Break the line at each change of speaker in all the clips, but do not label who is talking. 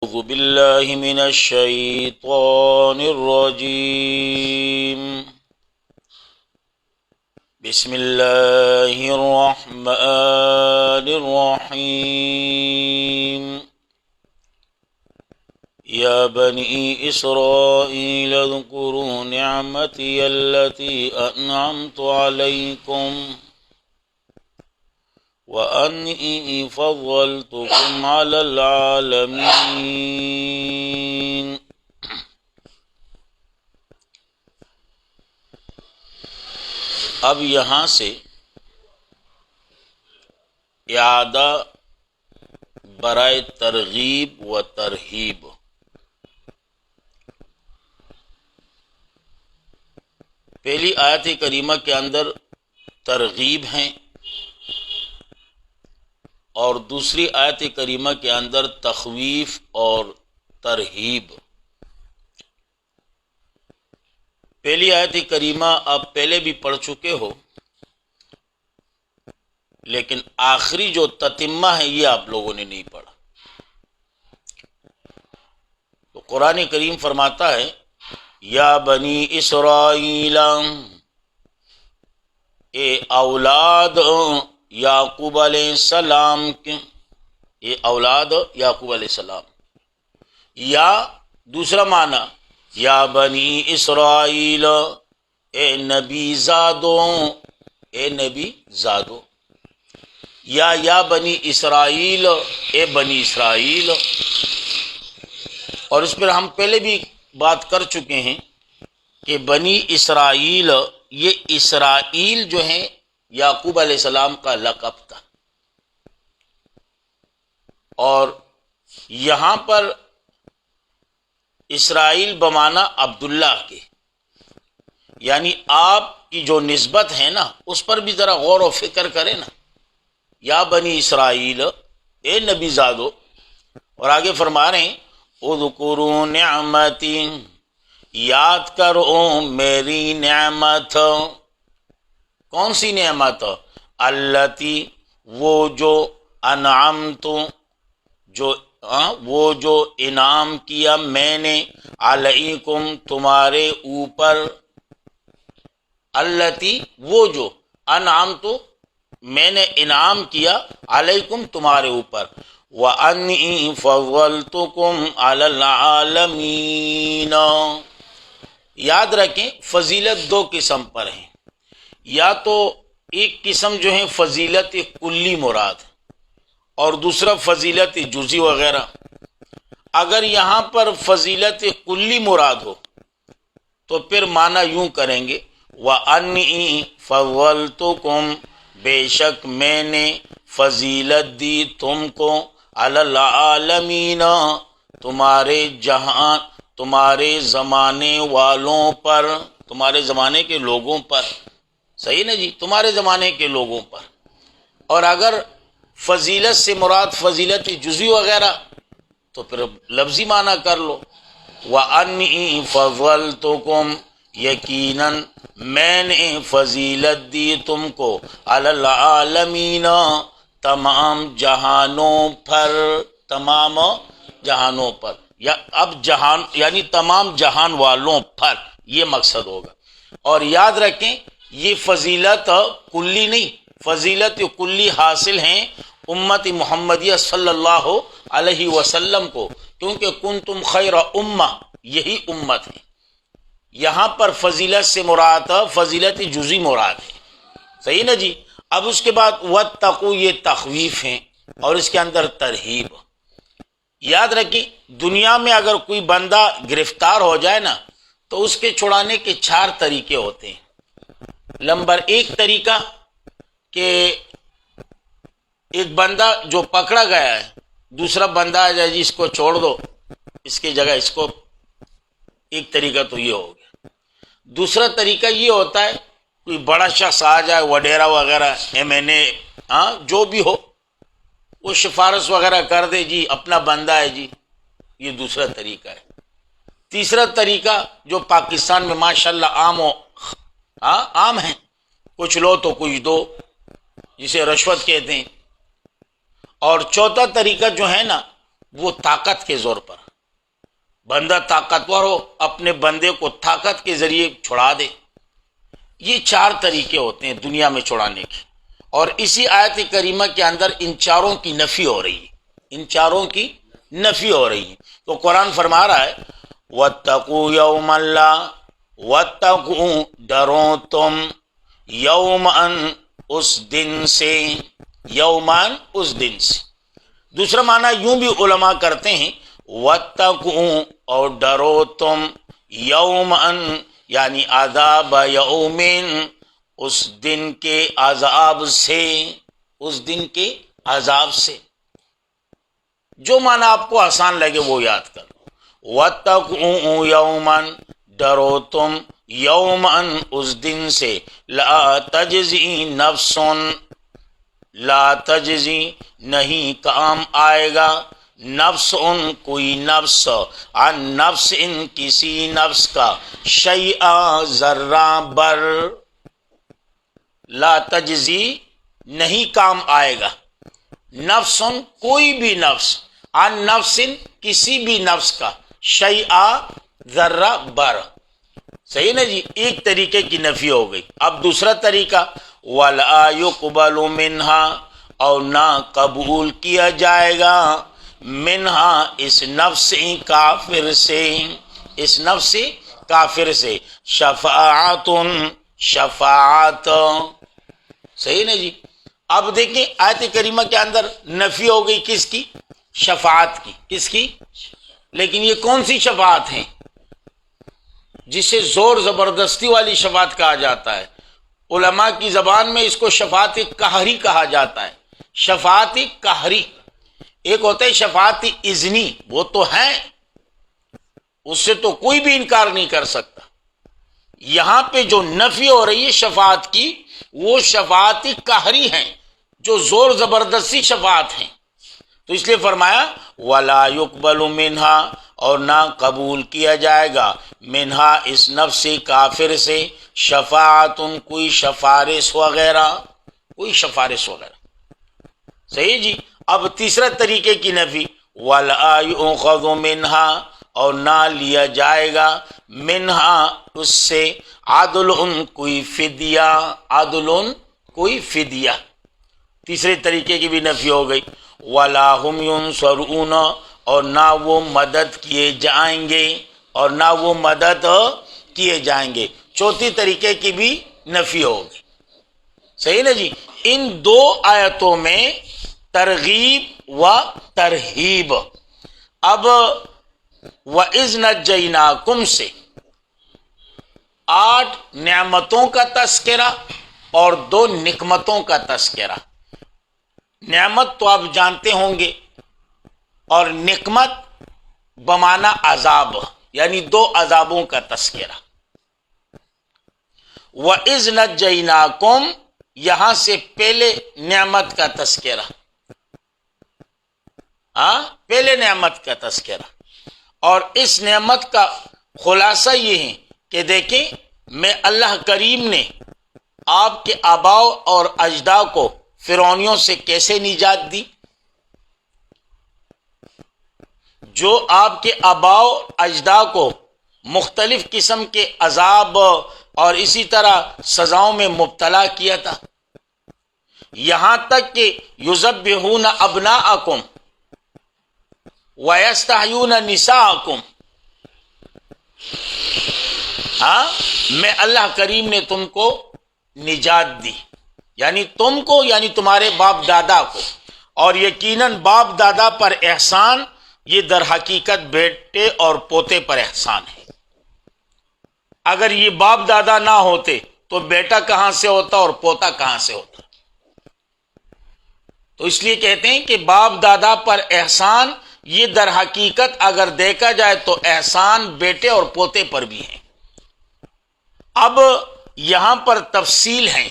أعوذ بالله من الشيطان الرجيم. بسم الله الرحمن الرحيم. يا بني إسرائيل اذكروا نعمتي التي أنعمت عليكم وأني فضلتكم على العالمين. اب یہاں سے اعادہ برائے ترغیب و ترہیب. پہلی آیت کریمہ کے اندر ترغیب ہیں اور دوسری آیت کریمہ کے اندر تخویف اور ترہیب. پہلی آیت کریمہ آپ پہلے بھی پڑھ چکے ہو، لیکن آخری جو تتمہ ہے یہ آپ لوگوں نے نہیں پڑھا. تو قرآن کریم فرماتا ہے یا بنی اسرائیل، اے اولاد یعقوب علیہ السلام کے، یہ اولاد یعقوب علیہ السلام. یا دوسرا معنی یا بنی اسرائیل، اے نبی زادو، اے نبی زادو. یا بنی اسرائیل، اے بنی اسرائیل. اور اس پر ہم پہلے بھی بات کر چکے ہیں کہ بنی اسرائیل، یہ اسرائیل جو ہیں یعقوب علیہ السلام کا لقب تھا، اور یہاں پر اسرائیل بمعنی عبداللہ کے، یعنی آپ کی جو نسبت ہے نا اس پر بھی ذرا غور و فکر کریں نا. یا بنی اسرائیل، اے نبی زادو. اور آگے فرما رہے ہیں اذکروا نعمتی، یاد کرو میری نعمت. کون سی نعمت؟ التی، وہ جو، انعمت، وہ جو انعام کیا میں نے، علیکم تمہارے اوپر. التی، وہ جو، انعمت میں نے انعام کیا، علیکم تمہارے اوپر. وَأَنِّي فَضَّلْتُكُمْ عَلَى الْعَالَمِينَ. یاد رکھیں فضیلت دو قسم پر ہیں. یا تو ایک قسم جو ہے فضیلت کلی مراد اور دوسرا فضیلت جزئی وغیرہ. اگر یہاں پر فضیلت کلی مراد ہو تو پھر معنی یوں کریں گے وَأَنِّي فَضَّلْتُكُمْ، بے شک میں نے فضیلت دی تم کو، علی العالمین، تمہارے جہاں، تمہارے زمانے والوں پر، تمہارے زمانے کے لوگوں پر. صحیح نا جی، تمہارے زمانے کے لوگوں پر. اور اگر فضیلت سے مراد فضیلت جزئی وغیرہ تو پھر لفظی معنی کر لو وَأَنِّي فَضَّلْتُكُمْ، یقیناً میں نے فضیلت دی تم کو، علی العالمین، تمام جہانوں پر، تمام جہانوں پر. یا اب جہان یعنی تمام جہان والوں پر، یہ مقصد ہوگا. اور یاد رکھیں یہ فضیلت کلی نہیں، فضیلت کلی حاصل ہیں امت محمدیہ صلی اللہ علیہ وسلم کو، کیونکہ کنتم خیر امہ، یہی امت ہے. یہاں پر فضیلت سے مراد فضیلت جزئی مراد ہے. صحیح نا جی. اب اس کے بعد واتقوا، یہ تخویف ہیں اور اس کے اندر ترہیب. یاد رکھیں دنیا میں اگر کوئی بندہ گرفتار ہو جائے نا تو اس کے چھڑانے کے 4 طریقے ہوتے ہیں. نمبر 1 طریقہ کہ ایک بندہ جو پکڑا گیا ہے، دوسرا بندہ آ جائے جی اس کو چھوڑ دو، اس کی جگہ اس کو. ایک طریقہ تو یہ ہو گیا. دوسرا طریقہ یہ ہوتا ہے کوئی بڑا شخص آ جائے، وڈیرا وغیرہ، MNA، جو بھی ہو، وہ سفارش وغیرہ کر دے جی اپنا بندہ ہے جی. یہ دوسرا طریقہ ہے. تیسرا طریقہ جو پاکستان میں ماشاءاللہ عام ہے، کچھ لو تو کچھ دو، جسے رشوت کہتے ہیں. اور چوتھا طریقہ جو ہے نا وہ طاقت کے زور پر. بندہ طاقتور ہو اپنے بندے کو طاقت کے ذریعے چھڑا دے. یہ 4 طریقے ہوتے ہیں دنیا میں چھڑانے کے، اور اسی آیت کریمہ کے اندر ان چاروں کی نفی ہو رہی ہے، ان چاروں کی نفی ہو رہی ہے. تو قرآن فرما رہا ہے وَاتَّقُوا يَوْمًا لَا، وَاتَّقُوا ڈرو تم، یوماً اس دن سے، یومان اس دن سے. دوسرا معنی یوں بھی علماء کرتے ہیں وَاتَّقُوا اور ڈرو تم، یوماً یعنی عذاب یومن اس دن کے عذاب سے، اس دن کے عذاب سے. جو معنی آپ کو آسان لگے وہ یاد کر لو. وَاتَّقُوا یوماً ڈرو تم، یوماً اس دن سے، لا تجزی نفس، لا تجزی نہیں کام آئے گا، نفس کوئی نفس، عن نفس کسی نفس کا، شیئا ذرہ بر، لا تجزی نہیں کام آئے گا، نفس کوئی بھی نفس، عن نفس کسی بھی نفس کا، شیئا ذرہ بر. صحیح نا جی. ایک طریقے کی نفی ہو گئی. اب دوسرا طریقہ وَلَا يُقْبَلُ مِنْهَا اور نہ قبول کیا جائے گا، منہا اس نفس کافر سے، اس نفس کافر سے، شفاعت شفاعت. صحیح نا جی. اب دیکھیں آیت کریمہ کے اندر نفی ہو گئی کس کی؟ شفاعت کی. کس کی؟ لیکن یہ کون سی شفاعت ہیں؟ جسے زور زبردستی والی شفاعت کہا جاتا ہے. علماء کی زبان میں اس کو شفاعت قہری کہا جاتا ہے. شفاعت قہری. ایک ہوتا ہے شفاعت اذنی، وہ تو ہے، اس سے تو کوئی بھی انکار نہیں کر سکتا. یہاں پہ جو نفی ہو رہی ہے شفاعت کی، وہ شفاعت قہری ہیں، جو زور زبردستی شفاعت ہیں. تو اس لیے فرمایا وَلَا يُقْبَلُ مِنْهَا اور نہ قبول کیا جائے گا، منہا اس نفس کافر سے، شفاعت کوئی سفارش وغیرہ، کوئی سفارش وغیرہ. صحیح جی. اب تیسرا طریقے کی نفی وَلَا يُؤْخَذُ مِنْهَا اور نہ لیا جائے گا، منہا اس سے، عدل کوئی فدیہ، عدل کوئی فدیہ. تیسرے طریقے کی بھی نفی ہو گئی. وَلَا هُمْ يُنصَرُونَ اور نہ وہ مدد کیے جائیں گے، اور نہ وہ مدد کیے جائیں گے. چوتھی طریقے کی بھی نفی ہوگی. صحیح نا جی. ان 2 آیتوں میں ترغیب و ترہیب. اب وَإِذْ نَجَّيْنَاكُمْ سے 8 نعمتوں کا تذکرہ اور 2 نقمتوں کا تذکرہ. نعمت تو آپ جانتے ہوں گے، اور نقمت بمعنی عذاب، یعنی 2 عذابوں کا تذکرہ. وَإِذْ نَجَّيْنَاكُمْ یہاں سے پہلے نعمت کا تذکرہ، پہلے نعمت کا تذکرہ. اور اس نعمت کا خلاصہ یہ ہے کہ دیکھیں میں اللہ کریم نے آپ کے آباؤ اور اجداد کو فرعونیوں سے کیسے نجات دی. جو آپ کے آباؤ اجداد کو مختلف قسم کے عذاب اور اسی طرح سزاؤں میں مبتلا کیا تھا، یہاں تک کہ یذبحون ابناءکم ویستحیون نساءکم. میں اللہ کریم نے تم کو نجات دی، یعنی تم کو، یعنی تمہارے باپ دادا کو. اور یقیناً باپ دادا پر احسان یہ در حقیقت بیٹے اور پوتے پر احسان ہے. اگر یہ باپ دادا نہ ہوتے تو بیٹا کہاں سے ہوتا اور پوتا کہاں سے ہوتا. تو اس لیے کہتے ہیں کہ باپ دادا پر احسان یہ در حقیقت اگر دیکھا جائے تو احسان بیٹے اور پوتے پر بھی ہے. اب یہاں پر تفصیل ہے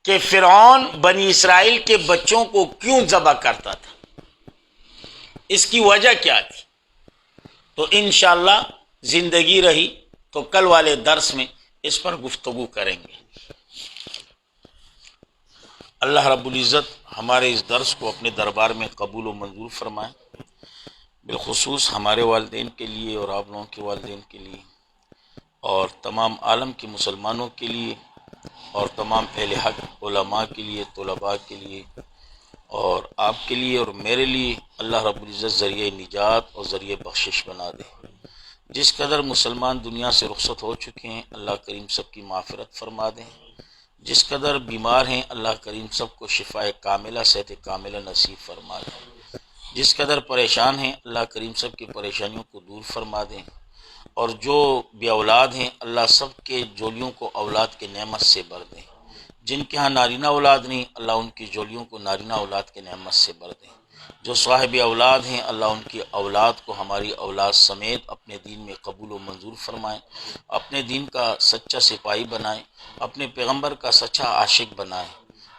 کہ فرعون بنی اسرائیل کے بچوں کو کیوں ذبح کرتا تھا، اس کی وجہ کیا تھی. تو انشاءاللہ زندگی رہی تو کل والے درس میں اس پر گفتگو کریں گے. اللہ رب العزت ہمارے اس درس کو اپنے دربار میں قبول و منظور فرمائے. بالخصوص ہمارے والدین کے لیے اور آپ لوگوں کے والدین کے لیے اور تمام عالم کے مسلمانوں کے لیے اور تمام اہل حق علماء کے لیے، طلباء کے لیے اور آپ کے لیے اور میرے لیے اللہ رب العزت ذریعہ نجات اور ذریعہ بخشش بنا دے۔ جس قدر مسلمان دنیا سے رخصت ہو چکے ہیں اللہ کریم سب کی مغفرت فرما دیں، جس قدر بیمار ہیں اللہ کریم سب کو شفاء کاملہ صحت کاملہ نصیب فرما دیں، جس قدر پریشان ہیں اللہ کریم سب کی پریشانیوں کو دور فرما دیں، اور جو بے اولاد ہیں اللہ سب کے جولیوں کو اولاد کے نعمت سے بھر دیں، جن کے ہاں نارینہ اولاد نہیں اللہ ان کی جولیوں کو نارینہ اولاد کے نعمت سے بھر دیں، جو صاحب اولاد ہیں اللہ ان کی اولاد کو ہماری اولاد سمیت اپنے دین میں قبول و منظور فرمائیں، اپنے دین کا سچا سپاہی بنائیں، اپنے پیغمبر کا سچا عاشق بنائیں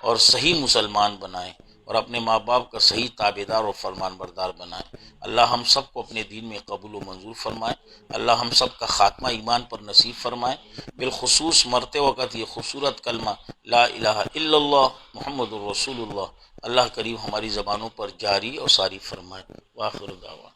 اور صحیح مسلمان بنائیں، اور اپنے ماں باپ کا صحیح تابعدار اور فرمان بردار بنائیں۔ اللہ ہم سب کو اپنے دین میں قبول و منظور فرمائے، اللہ ہم سب کا خاتمہ ایمان پر نصیب فرمائے، بالخصوص مرتے وقت یہ خوبصورت کلمہ لا الہ الا اللہ محمد الرسول اللہ اللہ کریم ہماری زبانوں پر جاری اور ساری فرمائے۔ وآخر دعوانا